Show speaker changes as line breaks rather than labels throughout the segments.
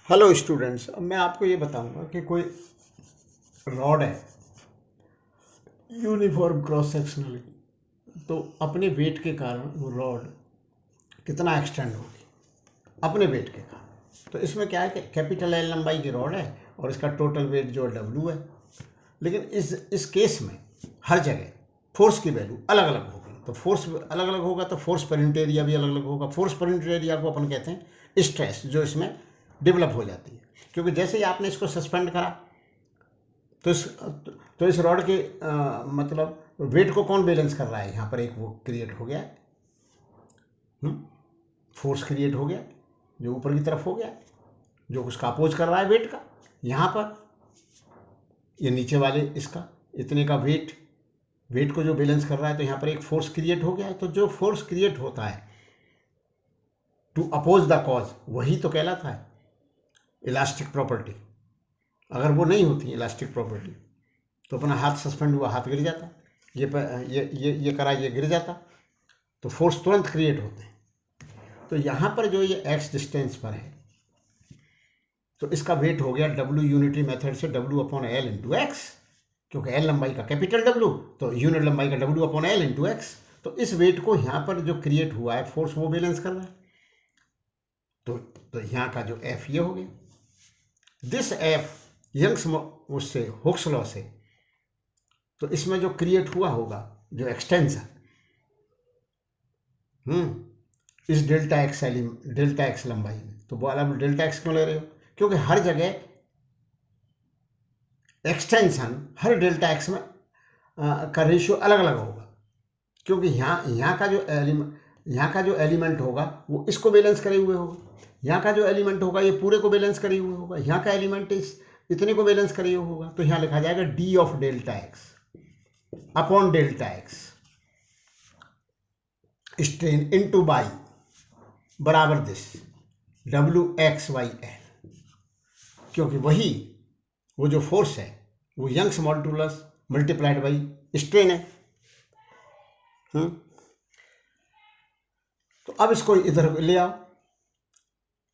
Hello students, अब मैं आपको ये बताऊंगा कि कोई रॉड है यूनिफॉर्म क्रॉस सेक्शनल, तो अपने वेट के कारण वो रॉड कितना एक्सटेंड होगी अपने वेट के कारण। तो इसमें क्या है कि कैपिटल एल लंबाई की रॉड है और इसका टोटल वेट जो डब्ल्यू है, लेकिन इस केस में हर जगह फोर्स की वैल्यू अलग अलग होगी। तो फोर्स अलग अलग होगा तो फोर्स पर यूनिट एरिया भी अलग अलग होगा। फोर्स पर यूनिट एरिया को अपन कहते हैं स्ट्रेस, जो इसमें डेवलप हो जाती है, क्योंकि जैसे ही आपने इसको सस्पेंड करा तो इस रॉड के मतलब वेट को कौन बैलेंस कर रहा है। यहाँ पर एक वो क्रिएट हो गया, फोर्स क्रिएट हो गया जो ऊपर की तरफ हो गया, जो उसका अपोज कर रहा है वेट का। यहाँ पर ये नीचे वाले इसका इतने का वेट को जो बैलेंस कर रहा है, तो यहाँ पर एक फोर्स क्रिएट हो गया है। तो जो फोर्स क्रिएट होता है टू अपोज द कॉज, वही तो कहलाता है इलास्टिक प्रॉपर्टी। अगर वो नहीं होती इलास्टिक प्रॉपर्टी तो अपना हाथ सस्पेंड हुआ, हाथ गिर जाता, ये करा, ये गिर जाता, तो फोर्स तुरंत क्रिएट होते हैं। तो यहाँ पर जो ये एक्स डिस्टेंस पर है, तो इसका वेट हो गया डब्ल्यू यूनिटरी मेथड से W upon L into x, क्योंकि एल लंबाई का कैपिटल डब्ल्यू, तो यूनिट लंबाई का W upon L into x. तो इस वेट को यहाँ पर जो क्रिएट हुआ है फोर्स, वो बैलेंस कर रहा है। तो यहाँ का जो एफ ये हो गया। दिस एफ यंग्स उससे हुक्स लॉ से, तो इसमें जो क्रिएट हुआ होगा जो एक्सटेंशन इस डेल्टा एक्स लंबाई में, तो वो आप डेल्टा एक्स क्यों ले रहे हो? क्योंकि हर जगह एक्सटेंशन हर डेल्टा एक्स में का रेशियो अलग अलग होगा, क्योंकि यहाँ का जो एलिमेंट होगा वो इसको बैलेंस करे हुए होगा, यहाँ का जो एलिमेंट होगा ये पूरे को बैलेंस करे हुए होगा, यहाँ का एलिमेंट इतने को बैलेंस करे हुए होगा। तो यहाँ लिखा जाएगा D of delta X upon delta X strain into by बराबर this W X Y L, क्योंकि वो जो फोर्स है वो Young's modulus multiplied by strain है। तो अब इसको इधर ले आओ,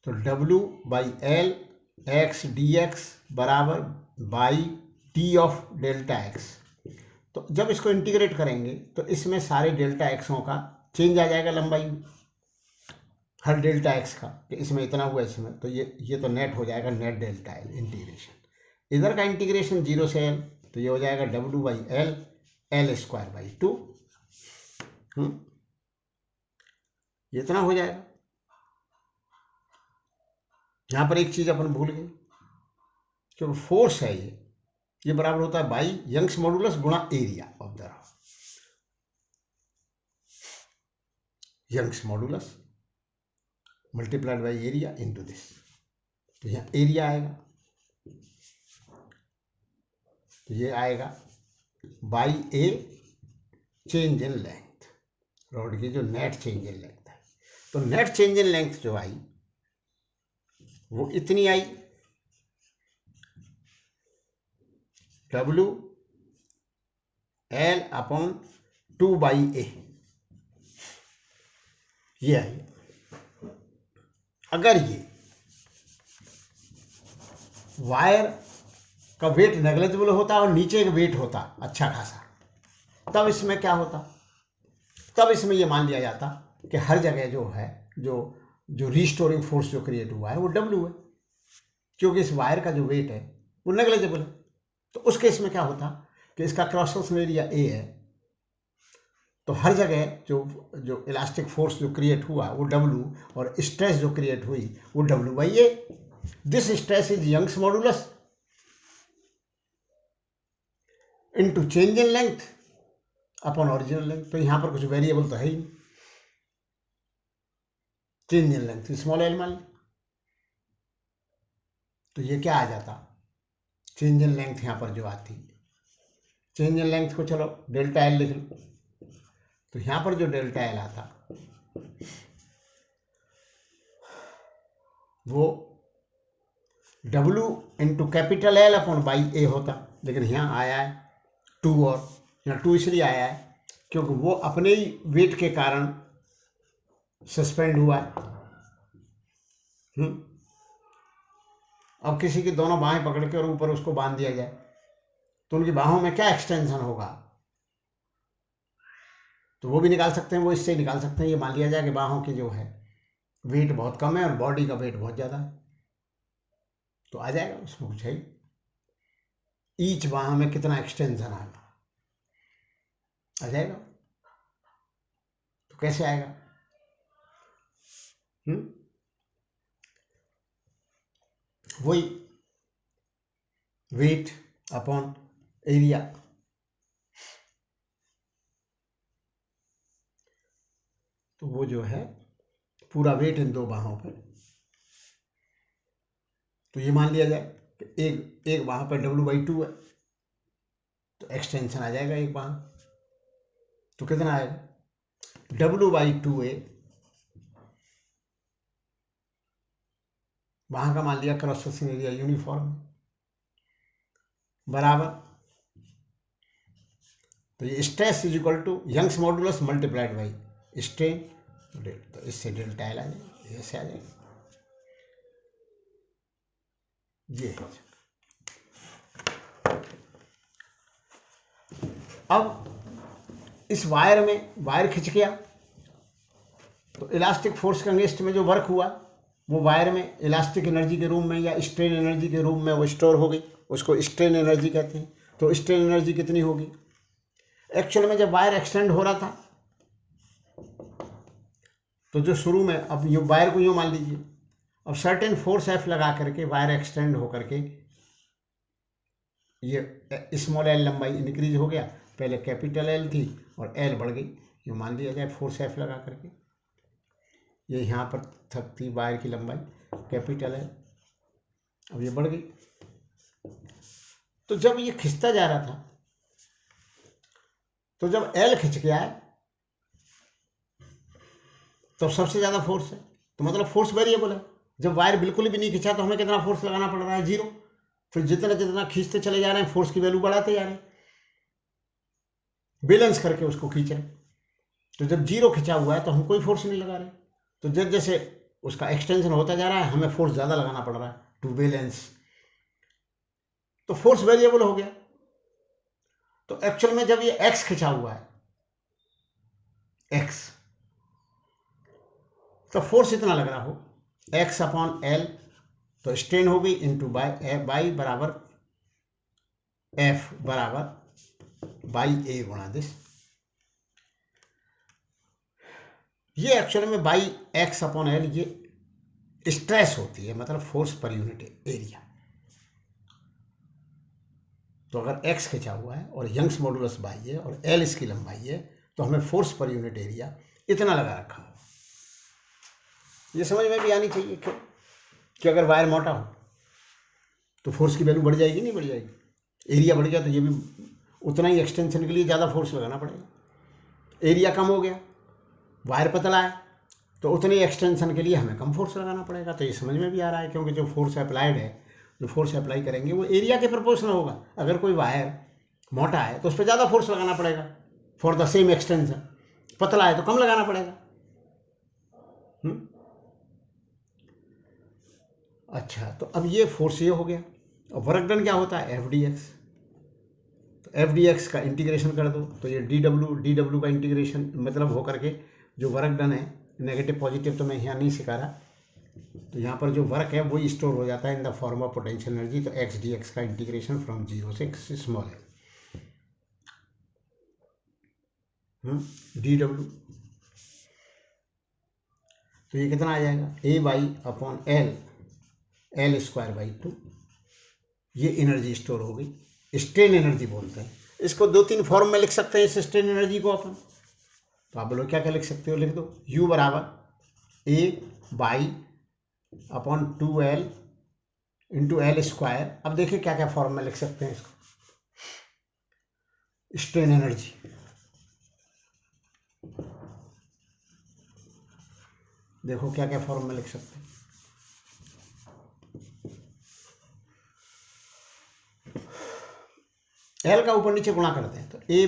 तो W by L X D X बराबर by D of delta X. तो जब इसको इंटीग्रेट करेंगे तो इसमें सारे डेल्टा एक्सों का चेंज आ जाएगा लंबाई में, हर डेल्टा एक्स का, कि इसमें इतना हुआ, इसमें तो ये तो नेट हो जाएगा, नेट डेल्टा एल इंटीग्रेशन। इधर का इंटीग्रेशन 0 से एल, तो ये हो जाएगा W by L L square by 2। ये इतना हो जाएगा। यहाँ पर एक चीज़ अपन भूल गए, क्योंकि फोर्स है ये बराबर होता है बाई यंग्स मॉडुलस गुणा area of the rod. Young's modulus multiplied by area into this, तो यहाँ एरिया आएगा, तो ये आएगा by a change in length, rod की जो नेट चेंज इन लेंथ है। तो नेट चेंज इन लेंथ जो आई वो इतनी आई, डब्ल्यू एल अपॉन 2 बाई ए, ये आई। अगर ये वायर का वेट नेग्लिजिबल होता और नीचे का वेट होता अच्छा खासा, तब इसमें क्या होता? तब इसमें ये मान लिया जाता कि हर जगह जो है जो रीस्टोरिंग फोर्स जो क्रिएट हुआ है वो डब्ल्यू है, क्योंकि इस वायर का जो वेट है वो नेग्लिजिबल है। तो उस केस में क्या होता कि इसका क्रॉस सेक्शन एरिया ए है, तो हर जगह जो इलास्टिक फोर्स जो क्रिएट हुआ वो डब्ल्यू, और स्ट्रेस जो क्रिएट हुई वो W by A. This stress is Young's modulus into change in length upon original length. तो यहाँ पर कुछ वेरिएबल तो है ही नहीं, change in length small L मान, तो ये क्या आ जाता, चेंज इन लेंथ यहाँ पर जो आती, चेंज इन लेंथ को चलो डेल्टा एल लिख लो, तो यहाँ पर जो डेल्टा एल आता वो W into capital L upon by A होता, लेकिन यहाँ आया है 2, और यहाँ 2 इसलिए आया है क्योंकि वो अपने ही वेट के कारण सस्पेंड हुआ है। अब किसी की दोनों बाहें पकड़ के और ऊपर उसको बांध दिया जाए तो उनकी बाहों में क्या एक्सटेंशन होगा, तो वो भी निकाल सकते हैं, वो इससे निकाल सकते हैं। ये मान लिया जाए कि बाहों की जो है वेट बहुत कम है और बॉडी का वेट बहुत ज़्यादा है, तो आ जाएगा, उसमें कुछ है ही। ईच बाह में कितना एक्सटेंशन आएगा, आ जाएगा। तो कैसे आएगा? वही वेट अपॉन एरिया। तो वो जो है पूरा वेट इन दो बाहों पे, तो ये मान लिया जाए कि एक बाह पे W/2 है, तो एक्सटेंशन आ जाएगा एक बाह, तो कितना आएगा W/2A, वहां का मान लिया क्रॉस सेक्शन एरिया यूनिफॉर्म बराबर, तो ये stress is equal to Young's modulus multiplied by strain, तो इससे डेल्टा एल आ जाएगा, ऐसे आ जाएगा ये। अब इस वायर में वायर खिंच गया तो इलास्टिक फोर्स के अगेंस्ट में जो वर्क हुआ वो वायर में इलास्टिक एनर्जी के रूप में या स्ट्रेन एनर्जी के रूप में वो स्टोर हो गई, उसको स्ट्रेन एनर्जी कहते हैं। तो स्ट्रेन एनर्जी कितनी होगी? एक्चुअल में जब वायर एक्सटेंड हो रहा था तो जो शुरू में, अब ये वायर को यूँ मान लीजिए, अब सर्टेन फोर्स एफ लगा करके वायर एक्सटेंड हो करके ये स्मॉल एल लंबाई इंक्रीज हो गया, पहले कैपिटल एल थी और एल बढ़ गई, ये मान लिया जाए फोर्स एफ लगा करके, ये यहाँ पर तक थी वायर की लंबाई कैपिटल एल, अब ये बढ़ गई। तो जब ये खिंचता जा रहा था तो जब एल खिंच गया है तो सबसे ज़्यादा फोर्स है, तो मतलब फोर्स वेरिएबल है। जब वायर बिल्कुल भी नहीं खिंचा तो हमें कितना फोर्स लगाना पड़ रहा है? 0। फिर जितना जितना खींचते चले जा रहे हैं फोर्स की वैल्यू बढ़ाते जा रहे हैं, बैलेंस करके उसको खींच रहे हैं। तो जब 0 खिंचा हुआ है तो हम कोई फोर्स नहीं लगा रहे, तो जब जैसे उसका एक्सटेंशन होता जा रहा है हमें फोर्स ज़्यादा लगाना पड़ रहा है टू बैलेंस, तो फोर्स वेरिएबल हो गया। तो एक्चुअल में जब ये एक्स खिंचा हुआ है एक्स, तो फोर्स इतना लग रहा हो एक्स अपॉन एल, तो स्ट्रेन हो गई इंटू बाई बराबर एफ बराबर बाई ए गुणा दिस। ये एक्चुअल में बाई एक्स अपॉन एल ये स्ट्रेस होती है, मतलब फोर्स पर यूनिट एरिया। तो अगर एक्स खिंचा हुआ है और यंग्स मॉडुलस बाई है और एल इसकी लंबाई है तो हमें फोर्स पर यूनिट एरिया इतना लगा रखा हो। ये समझ में भी आनी चाहिए क्यों कि अगर वायर मोटा हो तो फोर्स की वैल्यू बढ़ जाएगी, नहीं बढ़ जाएगी? एरिया बढ़ गया तो ये भी उतना ही एक्सटेंशन के लिए ज़्यादा फोर्स लगाना पड़ेगा। एरिया कम हो गया, वायर पतला है, तो उतनी एक्सटेंशन के लिए हमें कम फोर्स लगाना पड़ेगा। तो ये समझ में भी आ रहा है क्योंकि जो फोर्स अप्लाइड है, जो फोर्स अप्लाई करेंगे वो एरिया के प्रोपोर्शनल होगा। अगर कोई वायर मोटा है तो उस पर ज़्यादा फोर्स लगाना पड़ेगा फॉर द सेम एक्सटेंशन, पतला है तो कम लगाना पड़ेगा। अच्छा, तो अब ये फोर्स ये हो गया। अब वर्क डन क्या होता है? FdX। तो FdX का इंटीग्रेशन कर दो तो ये DW का इंटीग्रेशन मतलब हो करके जो वर्क डन है, नेगेटिव पॉजिटिव तो मैं यहाँ नहीं सिखा रहा, तो यहाँ पर जो वर्क है वही स्टोर हो जाता है in the form of potential energy. तो XdX का इंटीग्रेशन फ्रॉम 0 से स्मॉल है DW, तो ये कितना आ जाएगा? A//L L²/2। ये एनर्जी स्टोर हो गई, स्ट्रेन एनर्जी बोलते हैं इसको। 2-3 फॉर्म में लिख सकते हैं इस स्ट्रेन एनर्जी को अपन। तो आप बोलो क्या क्या लिख सकते हो? लिख दो U बराबर A/2L इंटू L²। अब देखिए क्या क्या फॉर्म में लिख सकते हैं इसको, स्ट्रेन एनर्जी। देखो क्या क्या फॉर्म में लिख सकते हैं। एल का ऊपर नीचे गुणा करते हैं तो A/,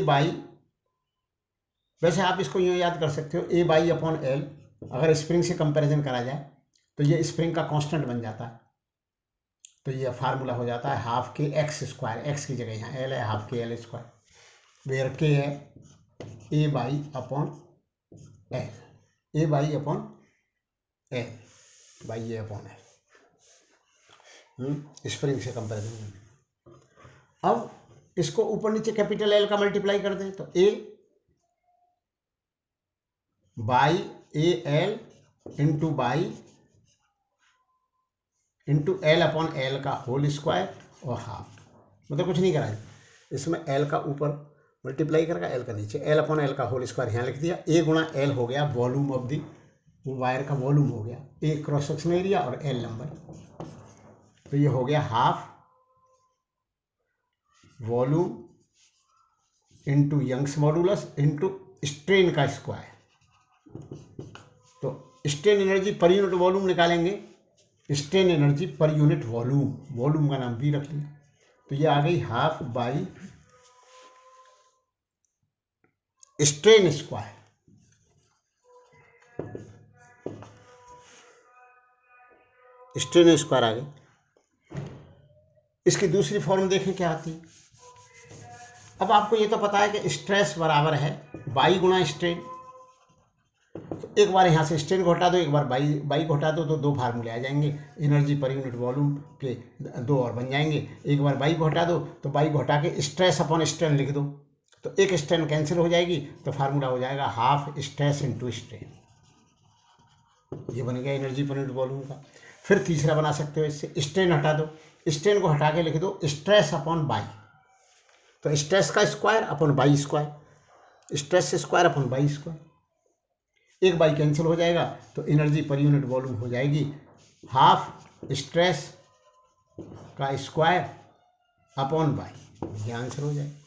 वैसे आप इसको यूँ याद कर सकते हो A//L। अगर स्प्रिंग से कंपैरिजन करा जाए तो ये स्प्रिंग का कांस्टेंट बन जाता है, तो ये फार्मूला हो जाता है हाफ के एक्स स्क्वायर, एक्स की जगह यहाँ एल है, हाफ के एल स्क्वायर, वेयर के है A by upon L, A by upon L by A upon L, spring से कंपेरिजन। अब इसको ऊपर नीचे कैपिटल एल का मल्टीप्लाई कर दें तो A by A L into by into L upon L का होल स्क्वायर और हाफ, मतलब कुछ नहीं करा है इसमें, एल का ऊपर मल्टीप्लाई करेगा, एल का नीचे, एल अपॉन एल का होल स्क्वायर यहाँ लिख दिया, ए गुणा एल हो गया वॉल्यूम ऑफ दी, वो वायर का वॉल्यूम हो गया, ए क्रॉस सेक्शन एरिया और एल नंबर, तो ये हो गया half volume into Young's modulus into strain का स्क्वायर। तो strain energy per unit volume निकालेंगे, strain energy per unit volume, volume का नाम भी रख लिया, तो ये आ गई half by strain square, strain square आ गई। इसकी दूसरी फॉर्म देखें क्या आती है। अब आपको ये तो पता है कि स्ट्रेस बराबर है बाई गुणा स्ट्रेन, तो एक बार यहाँ से स्ट्रेन को हटा दो, एक बार बाई को हटा दो, तो दो फार्मूले आ जाएंगे, एनर्जी पर यूनिट वॉल्यूम के दो और बन जाएंगे। एक बार बाई को हटा दो तो बाई को हटा के स्ट्रेस अपॉन स्ट्रेन लिख दो, तो एक स्ट्रेन कैंसिल हो जाएगी, तो फार्मूला हो जाएगा हाफ स्ट्रेस इंटू स्ट्रेन, ये बन गया एनर्जी पर यूनिट वॉल्यूम का। फिर तीसरा बना सकते हो, इससे स्ट्रेन हटा दो, स्ट्रेन को हटा के लिख दो स्ट्रेस अपॉन बाई, तो स्ट्रेस का square upon by square, stress square upon by square, एक बाई कैंसिल हो जाएगा, तो एनर्जी पर यूनिट वॉल्यूम हो जाएगी हाफ स्ट्रेस का स्क्वायर अपॉन बाई, ये आंसर हो जाएगा।